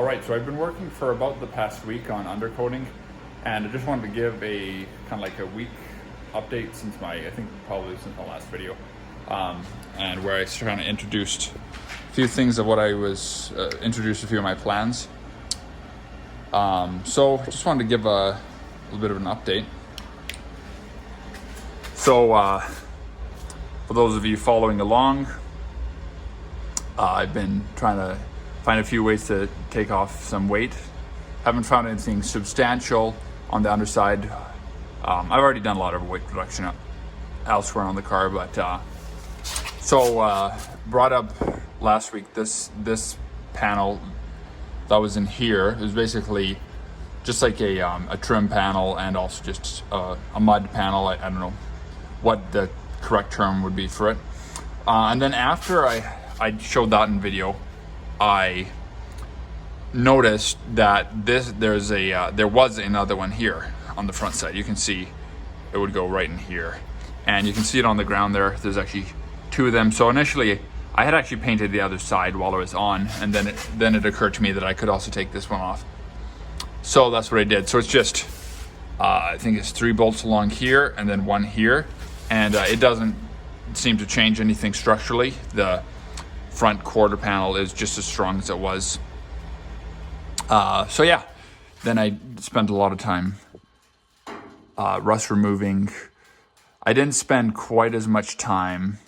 All right, so I've been working for about the past week on undercoating, and I just wanted to give a kind of like a week update since I think probably since my last video, and where I kind of introduced a few things of what I was, introduced a few of my plans. So just wanted to give a little bit of an update. So for those of you following along, I've been trying to find a few ways to take off some weight. Haven't found anything substantial on the underside. I've already done a lot of weight reduction elsewhere on the car, but brought up last week this panel that was in here. It was basically just like a trim panel and also just a mud panel. I don't know what the correct term would be for it. And then after I showed that in video, I noticed that there was another one here on the front side. You can see it would go right in here, and you can see it on the ground there. There's actually two of them. So initially I had actually painted the other side while I was on, and then it occurred to me that I could also take this one off. So that's what I did. So it's just I think it's 3 bolts along here and then 1 here, and it doesn't seem to change anything structurally. The front quarter panel is just as strong as it was. So yeah, then I spent a lot of time rust removing. I didn't spend quite as much time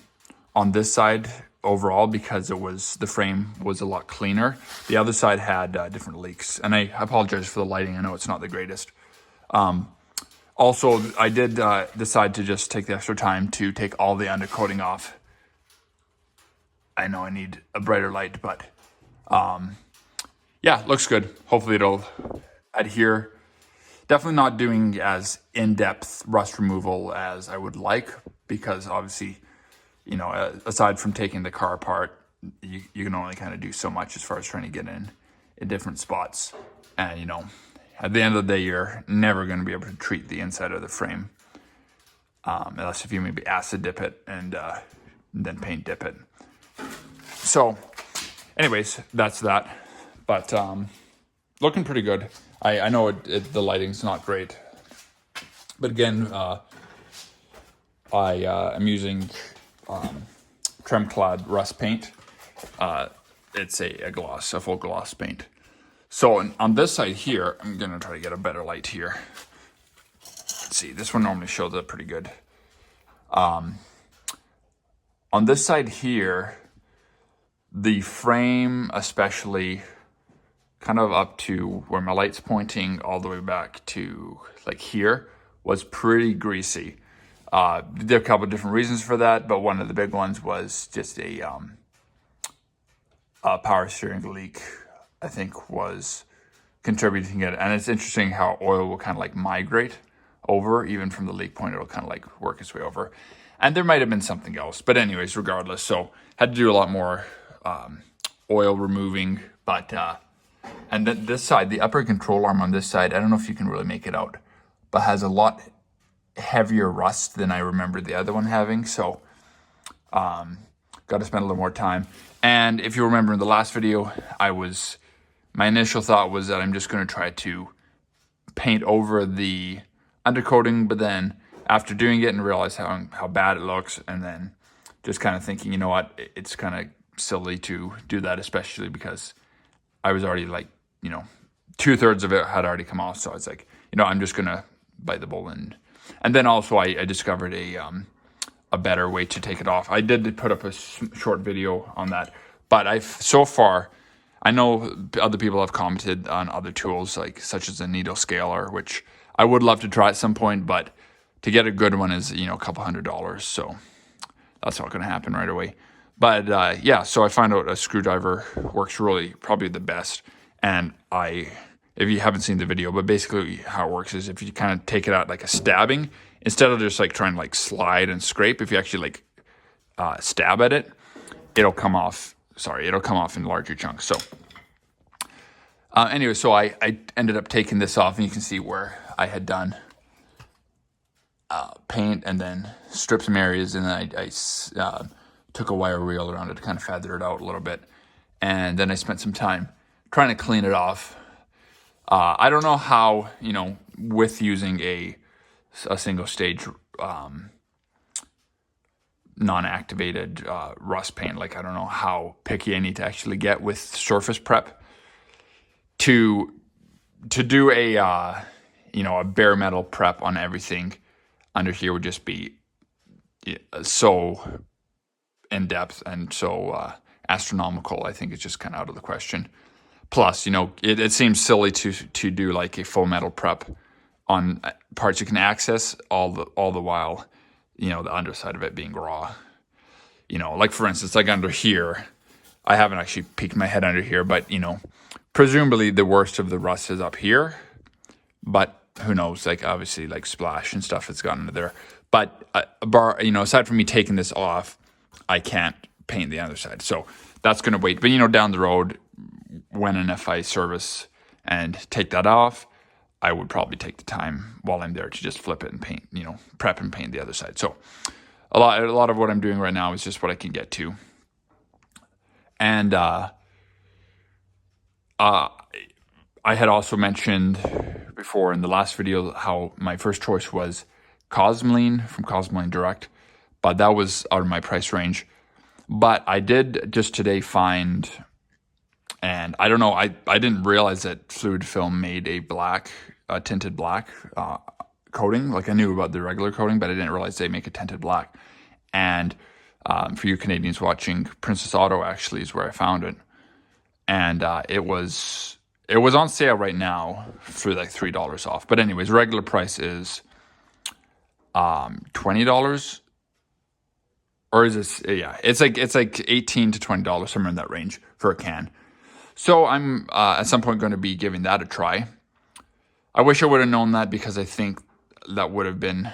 on this side overall because the frame was a lot cleaner. The other side had different leaks, and I apologize for the lighting. I know it's not the greatest. Also, I did decide to just take the extra time to take all the undercoating off. I know I need a brighter light, but yeah, looks good. Hopefully it'll adhere. Definitely not doing as in-depth rust removal as I would like, because obviously, you know, aside from taking the car apart, you can only kind of do so much as far as trying to get in different spots. And, you know, at the end of the day, you're never going to be able to treat the inside of the frame, unless if you maybe acid dip it and then paint dip it. So anyways, that's that. But looking pretty good. I know the lighting's not great, but again, I'm using Tremclad rust paint. It's a full gloss paint. So on this side here, I'm gonna try to get a better light here. Let's see, this one normally shows up pretty good. On this side here, the frame, especially kind of up to where my light's pointing all the way back to like here, was pretty greasy. There are a couple of different reasons for that, but one of the big ones was just a power steering leak, I think, was contributing it. And it's interesting how oil will kind of like migrate over, even from the leak point, it'll kind of like work its way over. And there might have been something else, but anyways, regardless, so had to do a lot more oil removing. But and then this side, the upper control arm on this side, I don't know if you can really make it out, but has a lot heavier rust than I remember the other one having. So got to spend a little more time. And if you remember in the last video, my initial thought was that I'm just going to try to paint over the undercoating, but then after doing it and realize how bad it looks, and then just kind of thinking, you know what, it's kind of silly to do that, especially because I was already like, you know, 2/3 of it had already come off. So I was like, you know, I'm just gonna bite the bullet. And then also I discovered a better way to take it off. I did put up a short video on that, but so far, I know other people have commented on other tools such as a needle scaler, which I would love to try at some point, but to get a good one is, you know, a couple $100. So that's not going to happen right away. But yeah, so I find out a screwdriver works probably the best. And if you haven't seen the video, but basically how it works is if you kind of take it out like a stabbing, instead of just like trying to like slide and scrape, if you actually like stab at it, it'll come off in larger chunks. So anyway, so I ended up taking this off, and you can see where I had done paint and then stripped some areas, and then I took a wire reel around it to kind of feather it out a little bit. And then I spent some time trying to clean it off. I don't know how, you know, with using a single stage non-activated rust paint, like I don't know how picky I need to actually get with surface prep to do a you know, a bare metal prep on everything under here would just be so in depth and so astronomical. I think it's just kind of out of the question. Plus, you know, it seems silly to do like a full metal prep on parts you can access all the while, you know, the underside of it being raw. You know, like for instance, like under here, I haven't actually peeked my head under here, but you know, presumably the worst of the rust is up here, but who knows? Like obviously, like splash and stuff has gotten into there. But you know, aside from me taking this off, I can't paint the other side, so that's gonna wait. But you know, down the road, when and if I service and take that off, I would probably take the time while I'm there to just flip it and paint, you know, prep and paint the other side. So a lot of what I'm doing right now is just what I can get to. And I had also mentioned before in the last video how my first choice was Cosmoline from Cosmoline Direct, but that was out of my price range. But I did just today find, and I don't know, I didn't realize that Fluid Film made a tinted black coating. Like I knew about the regular coating, but I didn't realize they make a tinted black. And for you Canadians watching, Princess Auto actually is where I found it. And it was on sale right now for like $3 off. But anyways, regular price is $20. Or is this, yeah, it's like $18 to $20, somewhere in that range for a can. So I'm at some point going to be giving that a try. I wish I would have known that, because I think that would have been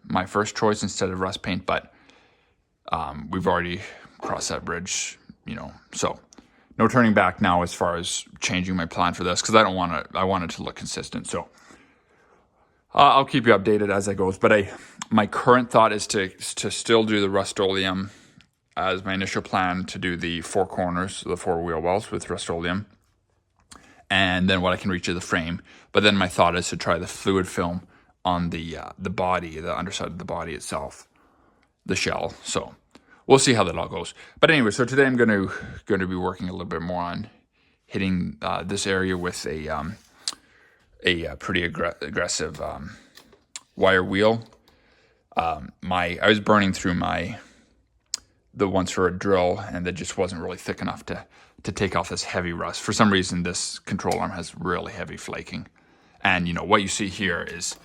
my first choice instead of rust paint, but we've already crossed that bridge, you know, so no turning back now as far as changing my plan for this, because I want it to look consistent. So I'll keep you updated as it goes, but my current thought is to still do the Rust-Oleum as my initial plan, to do the four corners, the four wheel wells with Rust-Oleum, and then what I can reach of the frame. But then my thought is to try the Fluid Film on the body, the underside of the body itself, the shell. So we'll see how that all goes. But anyway, so today I'm going to be working a little bit more on hitting this area with a pretty aggressive wire wheel. I was burning through the ones for a drill, and that just wasn't really thick enough to take off this heavy rust. For some reason, this control arm has really heavy flaking. And you know, what you see here is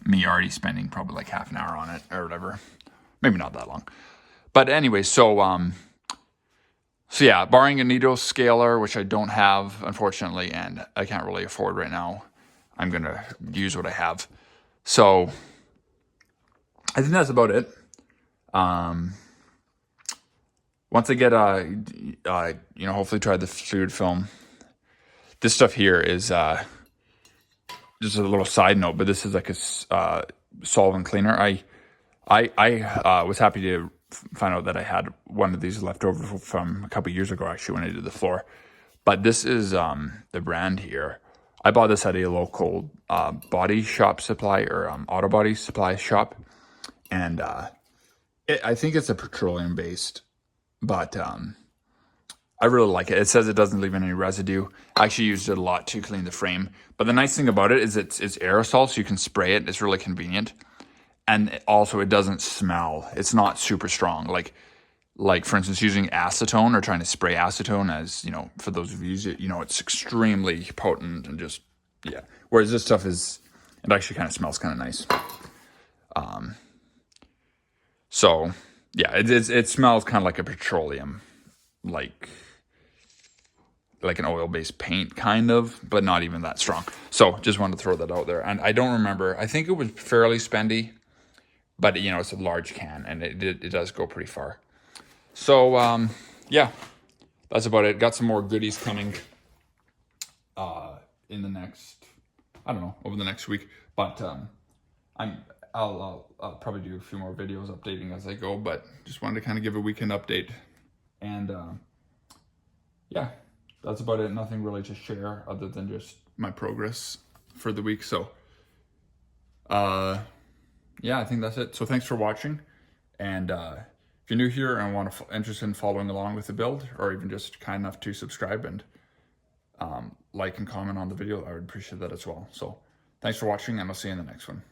me already spending probably like half an hour on it or whatever. Maybe not that long. But anyway, so yeah, barring a needle scaler, which I don't have, unfortunately, and I can't really afford right now, I'm going to use what I have. So I think that's about it. Once I get, you know, hopefully try the Fluid Film. This stuff here is just a little side note, but this is like a solvent cleaner. I was happy to find out that I had one of these left over from a couple years ago, actually, when I did the floor. But this is the brand here. I bought this at a local body shop supply, or auto body supply shop. And I think it's a petroleum based, but I really like it. It says it doesn't leave any residue. I actually used it a lot to clean the frame. But the nice thing about it is it's aerosol, so you can spray it. It's really convenient. And also it doesn't smell. It's not super strong. Like for instance, using acetone or trying to spray acetone, as you know, for those of you, you know, it's extremely potent and just, yeah. Whereas this stuff it actually kind of smells kind of nice. So yeah, it smells kind of like a petroleum, like an oil-based paint kind of, but not even that strong. So just wanted to throw that out there. And I don't remember, I think it was fairly spendy, but you know, it's a large can and it does go pretty far. So yeah, that's about it. Got some more goodies coming in the next, I don't know, over the next week. But I'll probably do a few more videos updating as I go, but just wanted to kind of give a weekend update. And yeah, that's about it. Nothing really to share other than just my progress for the week. So yeah, I think that's it. So thanks for watching. And if you're new here and interested in following along with the build, or even just kind enough to subscribe and like and comment on the video, I would appreciate that as well. So thanks for watching, and I'll see you in the next one.